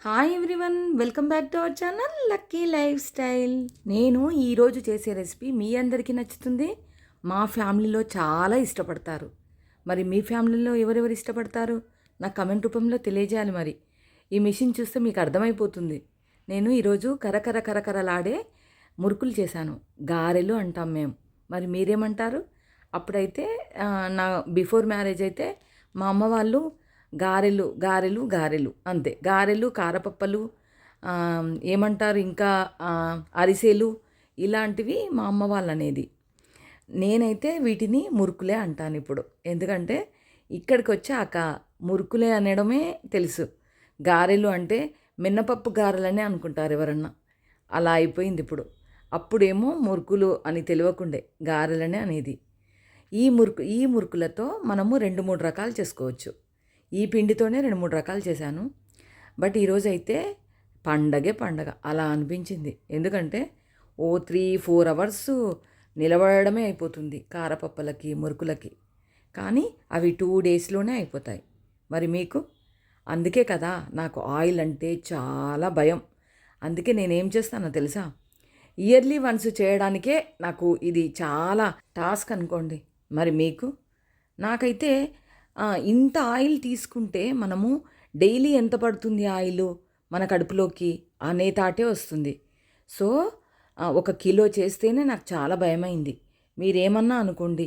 Hi everyone, welcome back to our channel lucky life style. నేను ఈరోజు చేసే recipe మీ అందరికీ నచ్చుతుంది. మా ఫ్యామిలీలో చాలా ఇష్టపడతారు. మరి మీ ఫ్యామిలీలో ఎవరెవరు ఇష్టపడతారు నాకు కమెంట్ రూపంలో తెలియజేయాలి. మరి ఈ మిషన్ చూస్తే మీకు అర్థమైపోతుంది. నేను ఈరోజు కరకరలాడే మురుకులు చేశాను. గారెలు అంటాం మేము, మరి మీరేమంటారు? అప్పుడైతే నా బిఫోర్ మ్యారేజ్ అయితే మా అమ్మ వాళ్ళు గారెలు గారెలు గారెలు అంతే. గారెలు, కారపప్పలు, ఏమంటారు ఇంకా అరిసెలు, ఇలాంటివి మా అమ్మ వాళ్ళు అనేది. నేనైతే వీటిని మురుకులే అంటాను ఇప్పుడు. ఎందుకంటే ఇక్కడికి వచ్చాక మురుకులే అనడమే తెలుసు. గారెలు అంటే మినపప్పు గారెలనే అనుకుంటారు ఎవరన్నా. అలా అయిపోయింది ఇప్పుడు. అప్పుడేమో మురుకులు అని తెలియకుండే గారెలనే అనేది. ఈ మురుకులతో మనము 2-3 రకాలు చేసుకోవచ్చు. ఈ పిండితోనే 2-3 రకాలు చేశాను. బట్ ఈరోజైతే పండగే పండగ అలా అనిపించింది. ఎందుకంటే 3-4 అవర్స్ నిలబడమే అయిపోతుంది కారపప్పలకి, మురుకులకి. కానీ అవి 2 డేస్లోనే అయిపోతాయి. మరి మీకు? అందుకే కదా నాకు ఆయిల్ అంటే చాలా భయం. అందుకే నేనేం చేస్తానో తెలుసా? ఇయర్లీ వన్స్ చేయడానికే నాకు ఇది చాలా టాస్క్ అనుకోండి. మరి మీకు? నాకైతే ఇంత ఆయిల్ తీసుకుంటే మనము డైలీ ఎంత పడుతుంది ఆయిల్ మన కడుపులోకి అనే తాటే వస్తుంది. సో 1 కిలో చేస్తేనే నాకు చాలా భయమైంది. మీరేమన్నా అనుకోండి,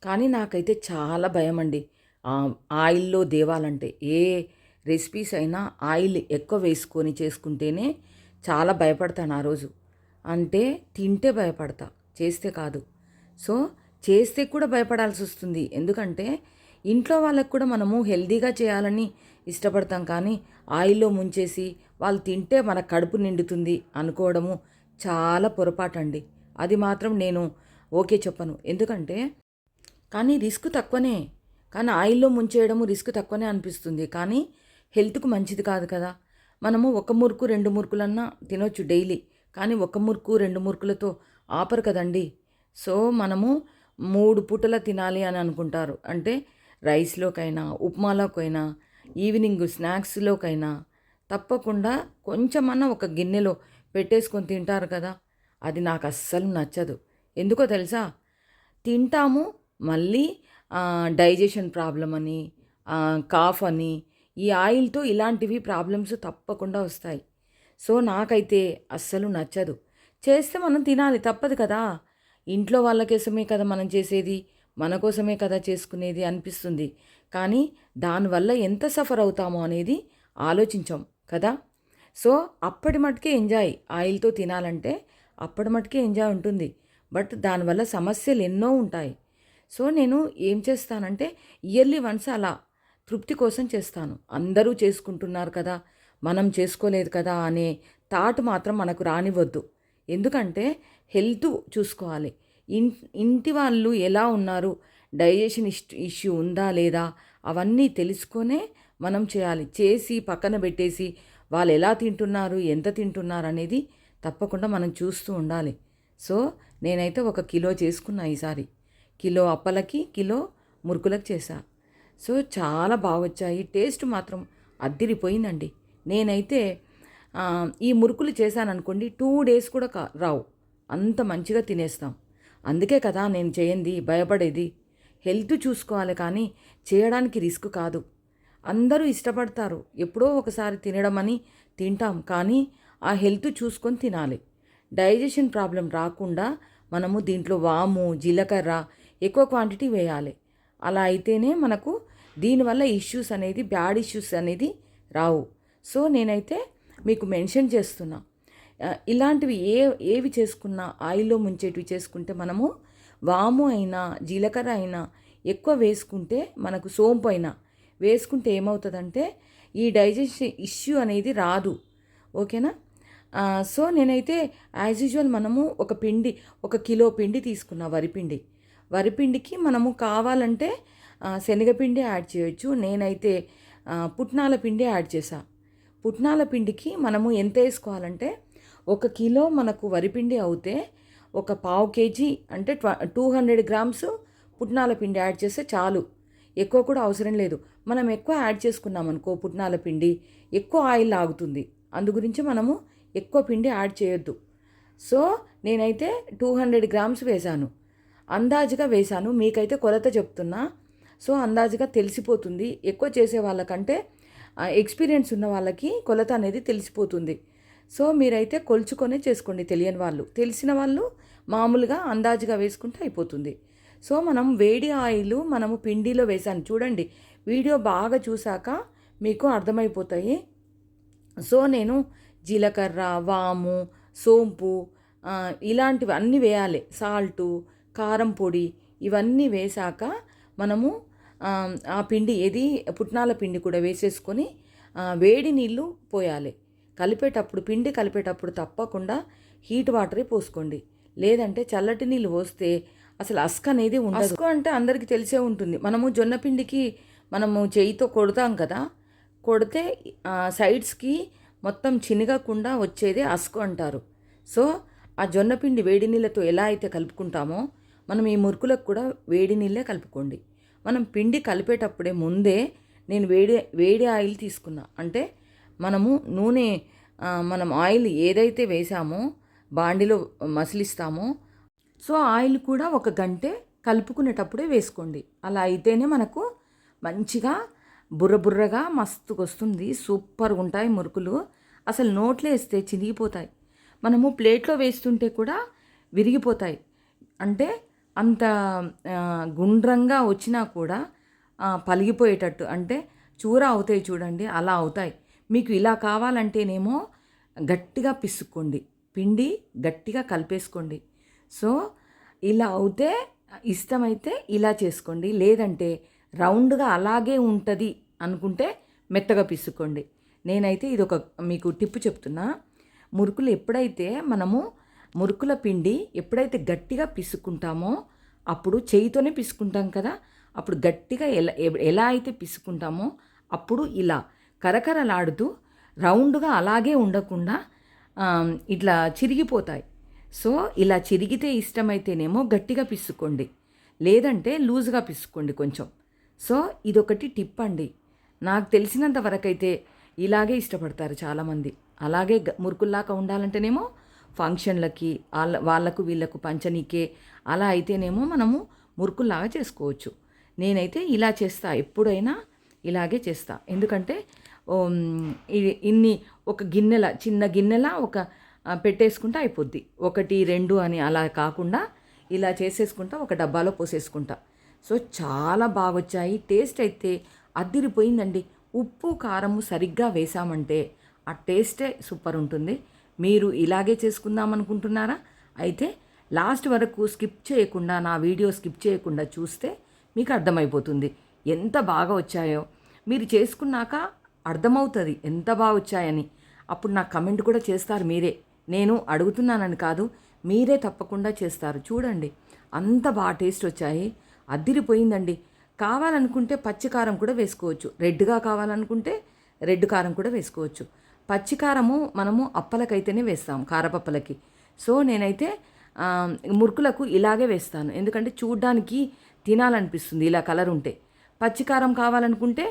కానీ నాకైతే చాలా భయం అండి ఆయిల్లో దేవాలంటే. ఏ రెసిపీస్ అయినా ఆయిల్ ఎక్కువ వేసుకొని చేసుకుంటేనే చాలా భయపడతాను ఆ రోజు. అంటే తింటే భయపడతా, చేస్తే కాదు. సో చేస్తే కూడా భయపడాల్సి వస్తుంది. ఎందుకంటే ఇంట్లో వాళ్ళకు కూడా మనము హెల్తీగా చేయాలని ఇష్టపడతాం, కానీ ఆయిల్లో ముంచేసి వాళ్ళు తింటే మన కడుపు నిండుతుంది అనుకోవడము చాలా పొరపాటండి. అది మాత్రం నేను ఓకే చెప్పను. ఎందుకంటే కానీ రిస్క్ తక్కువనే. కానీ ఆయిల్లో ముంచేయడము రిస్క్ తక్కువనే అనిపిస్తుంది, కానీ హెల్త్కు మంచిది కాదు కదా. మనము 1 మురుకు 2 మురుకులన్నా తినొచ్చు డైలీ, కానీ 1 మురుకు 2 మురుకులతో ఆపరు కదండి. సో మనము 3 పూటల తినాలి అని అనుకుంటారు. అంటే రైస్లోకైనా, ఉప్మాలోకైనా, ఈవినింగ్ స్నాక్స్లోకైనా తప్పకుండా కొంచెమన్నా ఒక గిన్నెలో పెట్టేసుకొని తింటారు కదా. అది నాకు అస్సలు నచ్చదు. ఎందుకో తెలుసా? తింటాము, మళ్ళీ డైజెషన్ ప్రాబ్లం అని, కాఫ్ అని, ఈ ఆయిల్తో ఇలాంటివి ప్రాబ్లమ్స్ తప్పకుండా వస్తాయి. సో నాకైతే అస్సలు నచ్చదు. చేస్తే మనం తినాలి, తప్పదు కదా. ఇంట్లో వాళ్ళ కోసమే కదా మనం చేసేది, మన కోసమే కదా చేసుకునేది అనిపిస్తుంది. కానీ దానివల్ల ఎంత సఫర్ అవుతామో అనేది ఆలోచించాం కదా. సో అప్పటి మటుకే ఎంజాయ్, ఆయిల్తో తినాలంటే అప్పటి మటుకే ఎంజాయ్ ఉంటుంది. బట్ దానివల్ల సమస్యలు ఎన్నో ఉంటాయి. సో నేను ఏం చేస్తానంటే ఇయర్లీ వన్స్ అలా తృప్తి కోసం చేస్తాను. అందరూ చేసుకుంటున్నారు కదా, మనం చేసుకోలేదు కదా అనే థాట్ మాత్రం మనకు రానివ్వద్దు. ఎందుకంటే హెల్త్ చూసుకోవాలి. ఇంటి వాళ్ళు ఎలా ఉన్నారు, డైజెషన్ ఇష్యూ ఉందా లేదా, అవన్నీ తెలుసుకొనే మనం చేయాలి. చేసి పక్కన పెట్టేసి వాళ్ళు ఎలా తింటున్నారు, ఎంత తింటున్నారు అనేది తప్పకుండా మనం చూస్తూ ఉండాలి. సో నేనైతే 1 కిలో చేసుకున్నా ఈసారి. కిలో అప్పలకి, కిలో మురుకులకు చేశా. సో చాలా బాగా వచ్చాయి. టేస్ట్ మాత్రం అద్దిరిపోయిందండి. నేనైతే ఈ మురుకులు చేశాననుకోండి 2 డేస్ కూడా రావు, అంత మంచిగా తినేస్తాం. అందుకే కదా నేను చేయండి, భయపడేది. హెల్త్ చూసుకోవాలి, కానీ చేయడానికి రిస్క్ కాదు. అందరూ ఇష్టపడతారు, ఎప్పుడో ఒకసారి తినడం అని తింటాం, కానీ ఆ హెల్త్ చూసుకొని తినాలి. డైజెషన్ ప్రాబ్లం రాకుండా మనము దీంట్లో వాము, జీలకర్ర ఎక్కువ క్వాంటిటీ వేయాలి. అలా అయితేనే మనకు దీనివల్ల ఇష్యూస్ అనేది, బ్యాడ్ ఇష్యూస్ అనేది రావు. సో నేనైతే మీకు మెన్షన్ చేస్తున్నా, ఇలాంటివి ఏవి చేసుకున్నా ఆయిల్లో ముంచేటివి చేసుకుంటే మనము వాము అయినా జీలకర్ర అయినా ఎక్కువ వేసుకుంటే, మనకు సోంపు అయినా వేసుకుంటే ఏమవుతుందంటే ఈ డైజెషన్ ఇష్యూ అనేది రాదు. ఓకేనా? సో నేనైతే యాజ్ యూజువల్ మనము 1 కిలో పిండి తీసుకున్నా, వరిపిండికి మనము కావాలంటే శనగపిండి యాడ్ చేయొచ్చు. నేనైతే పుట్నాల పిండి యాడ్ చేసా. పుట్నాల పిండికి మనము ఎంత వేసుకోవాలంటే 1 కిలో మనకు వరిపిండి అవుతే 1/4 కేజీ అంటే 200 గ్రామ్స్ పుట్నాల పిండి యాడ్ చేస్తే చాలు. ఎక్కువ కూడా అవసరం లేదు. మనం ఎక్కువ యాడ్ చేసుకున్నాం అనుకో పుట్నాల పిండి, ఎక్కువ ఆయిల్ ఆగుతుంది. అందు గురించి మనము ఎక్కువ పిండి యాడ్ చేయొద్దు. సో నేనైతే 200 గ్రామ్స్ వేశాను, అందాజుగా వేశాను. మీకైతే కొలత చెప్తున్నా, సో అందాజుగా తెలిసిపోతుంది. ఎక్కువ చేసే వాళ్ళకంటే ఎక్స్పీరియన్స్ ఉన్న వాళ్ళకి కొలత అనేది తెలిసిపోతుంది. సో మీరైతే కొలుచుకొనే చేసుకోండి. తెలియని వాళ్ళు, తెలిసిన వాళ్ళు మామూలుగా అందాజుగా వేసుకుంటే అయిపోతుంది. సో మనం వేడి ఆయిల్ మనము పిండిలో వేసాను చూడండి. వీడియో బాగా చూసాక మీకు అర్థమైపోతాయి. సో నేను జీలకర్ర, వాము, సోంపు ఇలాంటివి అన్నీ వేయాలి. సాల్టు, కారం పొడి ఇవన్నీ వేశాక మనము ఆ పిండి ఏది పుట్నాల పిండి కూడా వేసేసుకొని వేడి నీళ్ళు పోయాలి. పిండి కలిపేటప్పుడు తప్పకుండా హీట్ వాటరే పోసుకోండి. లేదంటే చల్లటి నీళ్ళు పోస్తే అసలు అస్క అనేది ఉండదు. అస్క అంటే అందరికీ తెలిసే ఉంటుంది. మనము జొన్న పిండికి మనము చేయితో కొడతాం కదా, కొడితే సైడ్స్కి మొత్తం చినగకుండా వచ్చేదే అస్కు అంటారు. సో ఆ జొన్నపిండి వేడి నీళ్ళతో ఎలా అయితే కలుపుకుంటామో మనం ఈ మురుకులకు కూడా వేడి నీళ్ళే కలుపుకోండి. మనం పిండి కలిపేటప్పుడే ముందే నేను వేడి ఆయిల్ తీసుకున్నా. అంటే మనము నూనె మనం ఆయిల్ ఏదైతే వేసామో బాండిలో మసిలిస్తామో, సో ఆయిల్ కూడా 1 గంటే కలుపుకునేటప్పుడే వేసుకోండి. అలా అయితేనే మనకు మంచిగా బుర్రగా మస్తుగా వస్తుంది. సూపర్గా ఉంటాయి మురుకులు. అసలు నోట్లో వేస్తే చినిగిపోతాయి. మనము ప్లేట్లో వేస్తుంటే కూడా విరిగిపోతాయి. అంటే అంత గుండ్రంగా వచ్చినా కూడా పలిగిపోయేటట్టు, అంటే చూర అవుతాయి చూడండి, అలా అవుతాయి. మీకు ఇలా కావాలంటేనేమో గట్టిగా పిసుక్కోండి, పిండి గట్టిగా కలిపేసుకోండి. సో ఇలా అవుతే ఇష్టమైతే ఇలా చేసుకోండి. లేదంటే రౌండ్గా అలాగే ఉంటుంది అనుకుంటే మెత్తగా పిసుకోండి. నేనైతే ఇది మీకు టిప్పు చెప్తున్నా. మురుకులు ఎప్పుడైతే మనము మురుకుల పిండి ఎప్పుడైతే గట్టిగా పిసుకుంటామో, అప్పుడు చేయితోనే పిసుకుంటాం కదా, అప్పుడు గట్టిగా ఎలా అయితే పిసుకుంటామో అప్పుడు ఇలా కరకరలాడుతూ రౌండ్గా అలాగే ఉండకుండా ఇట్లా చిరిగిపోతాయి. సో ఇలా చిరిగితే ఇష్టమైతేనేమో గట్టిగా పిసుకోండి, లేదంటే లూజ్గా పిసుకోండి కొంచెం. సో ఇదొకటి టిప్ అండి. నాకు తెలిసినంత వరకైతే ఇలాగే ఇష్టపడతారు చాలామంది. అలాగే మురుకుల్లాగా ఉండాలంటేనేమో ఫంక్షన్లకి వాళ్ళకు వీళ్ళకు పంచనీకే అలా అయితేనేమో మనము మురుకుల్లాగా చేసుకోవచ్చు. నేనైతే ఇలా చేస్తా, ఎప్పుడైనా ఇలాగే చేస్తా. ఎందుకంటే ఇన్ని ఒక గిన్నెల చిన్న గిన్నెల పెట్టేసుకుంటా అయిపోద్ది. 1, 2 అని అలా కాకుండా ఇలా చేసేసుకుంటా, ఒక డబ్బాలో పోసేసుకుంటా. సో చాలా బాగా వచ్చాయి. టేస్ట్ అయితే అద్దిరిపోయిందండి. ఉప్పు కారము సరిగ్గా వేసామంటే ఆ టేస్టే సూపర్ ఉంటుంది. మీరు ఇలాగే చేసుకుందామనుకుంటున్నారా? అయితే లాస్ట్ వరకు స్కిప్ చేయకుండా, నా వీడియో స్కిప్ చేయకుండా చూస్తే మీకు అర్థమైపోతుంది ఎంత బాగా వచ్చాయో. మీరు చేసుకున్నాక అర్థమవుతుంది ఎంత బాగా వచ్చాయని. అప్పుడు నాకు కమెంట్ కూడా చేస్తారు మీరే. నేను అడుగుతున్నానని కాదు, మీరే తప్పకుండా చేస్తారు. చూడండి అంత బాగా టేస్ట్ వచ్చాయి, అద్దిరిపోయిందండి. కావాలనుకుంటే పచ్చికారం కూడా వేసుకోవచ్చు. రెడ్గా కావాలనుకుంటే రెడ్ కారం కూడా వేసుకోవచ్చు. పచ్చికారము మనము అప్పలకైతేనే వేస్తాం, కారపప్పలకి. సో నేనైతే మురుకులకు ఇలాగే వేస్తాను, ఎందుకంటే చూడ్డానికి తినాలనిపిస్తుంది ఇలా కలర్ ఉంటే. పచ్చికారం కావాలనుకుంటే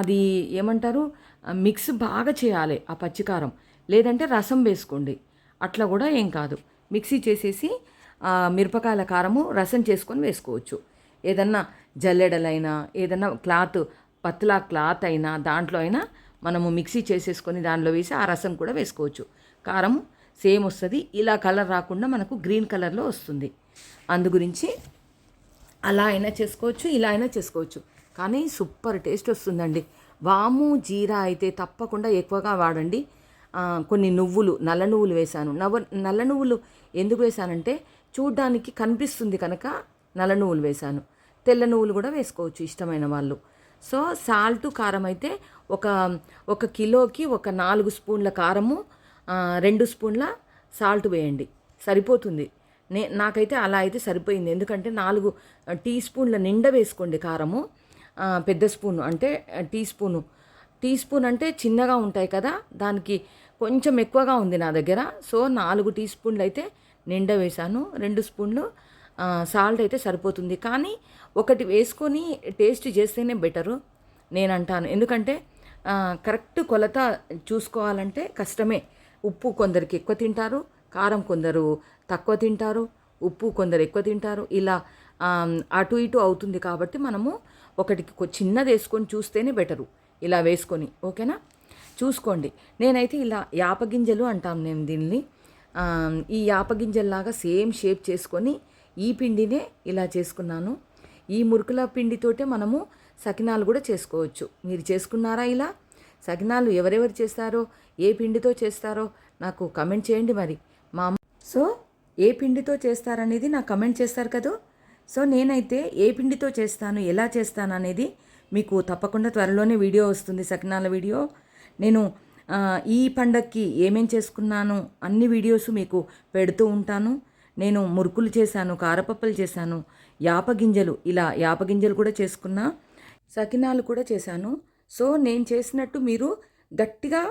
అది ఏమంటారు, మిక్స్ బాగా చేయాలి ఆ పచ్చికారం, లేదంటే రసం వేసుకోండి, అట్లా కూడా ఏం కాదు. మిక్సీ చేసేసి మిరపకాయల కారము రసం చేసుకొని వేసుకోవచ్చు. ఏదన్నా జల్లెడలైనా ఏదన్నా పత్లా క్లాత్ అయినా దాంట్లో అయినా మనము మిక్సీ చేసేసుకొని దానిలో వేసి ఆ రసం కూడా వేసుకోవచ్చు. కారం సేమ్ వస్తుంది. ఇలా కలర్ రాకుండా మనకు గ్రీన్ కలర్లో వస్తుంది. అందు గురించి అలా అయినా చేసుకోవచ్చు, ఇలా అయినా చేసుకోవచ్చు. కానీ సూపర్ టేస్ట్ వస్తుందండి. వాము జీరా అయితే తప్పకుండా ఎక్కువగా వాడండి. కొన్ని నువ్వులు, నల్ల నువ్వులు వేశాను. నల్ల నువ్వులు ఎందుకు వేశానంటే చూడ్డానికి కనిపిస్తుంది కనుక నల్ల నువ్వులు వేశాను. తెల్ల నువ్వులు కూడా వేసుకోవచ్చు ఇష్టమైన వాళ్ళు. సో సాల్ట్ కారం అయితే ఒక కిలోకి 4 స్పూన్ల కారము, 2 స్పూన్ల సాల్ట్ వేయండి, సరిపోతుంది. నాకైతే అలా అయితే సరిపోయింది. ఎందుకంటే 4 టీ స్పూన్ల నిండా వేసుకోండి కారము. పెద్ద స్పూను అంటే టీ స్పూన్ అంటే చిన్నగా ఉంటాయి కదా, దానికి కొంచెం ఎక్కువగా ఉంది నా దగ్గర. సో 4 టీ స్పూన్లు అయితే నిండా వేశాను. 2 స్పూన్లు సాల్ట్ అయితే సరిపోతుంది. కానీ ఒకటి వేసుకొని టేస్ట్ చేస్తేనే బెటరు నేను అంటాను. ఎందుకంటే కరెక్ట్ కొలత చూసుకోవాలంటే కష్టమే. ఉప్పు కొందరికి ఎక్కువ తింటారు, కారం కొందరు తక్కువ తింటారు, ఉప్పు కొందరు ఎక్కువ తింటారు. ఇలా అటు ఇటు అవుతుంది కాబట్టి మనము ఒకటికి చిన్నది వేసుకొని చూస్తేనే బెటరు. ఇలా వేసుకొని ఓకేనా, చూసుకోండి. నేనైతే ఇలా యాపగింజలు అంటాం నేను దీన్ని. ఈ యాపగింజల్లాగా సేమ్ షేప్ చేసుకొని ఈ పిండినే ఇలా చేసుకున్నాను. ఈ మురుకుల పిండితోటే మనము సకినాలు కూడా చేసుకోవచ్చు. మీరు చేసుకున్నారా ఇలా? సకినాలు ఎవరెవరు చేస్తారో, ఏ పిండితో చేస్తారో నాకు కమెంట్ చేయండి మరి. మా అమ్మ సో ఏ పిండితో చేస్తారనేది నాకు కమెంట్ చేస్తారు కదా. సో నేనైతే ఏ పిండితో చేస్తాను, ఎలా చేస్తాను అనేది మీకు తప్పకుండా త్వరలోనే వీడియో వస్తుంది, సకినాల వీడియో. నేను ఈ పండక్కి ఏమేం చేసుకున్నాను అన్ని వీడియోస్ మీకు పెడుతూ ఉంటాను. నేను మురుకులు చేశాను, కారపప్పులు చేశాను, యాపగింజలు కూడా చేసుకున్నా, సకినాలు కూడా చేశాను. సో నేను చేసినట్టు మీరు గట్టిగా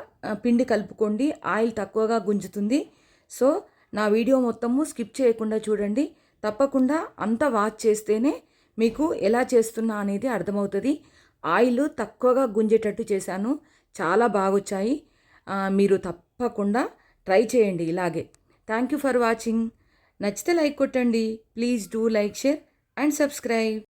పిండి కలుపుకోండి, ఆయిల్ తక్కువగా గుంజుతుంది. సో నా వీడియో మొత్తము స్కిప్ చేయకుండా చూడండి. తప్పకుండా అంతా వాచ్ చేస్తేనే మీకు ఎలా చేస్తున్నా అనేది అర్థమవుతుంది. ఆయిల్ తక్కువగా గుంజేటట్టు చేశాను, చాలా బాగొచ్చాయి. మీరు తప్పకుండా ట్రై చేయండి ఇలాగే. Thank you for watching. నచ్చితే లైక్ కొట్టండి. Please do like, share and subscribe.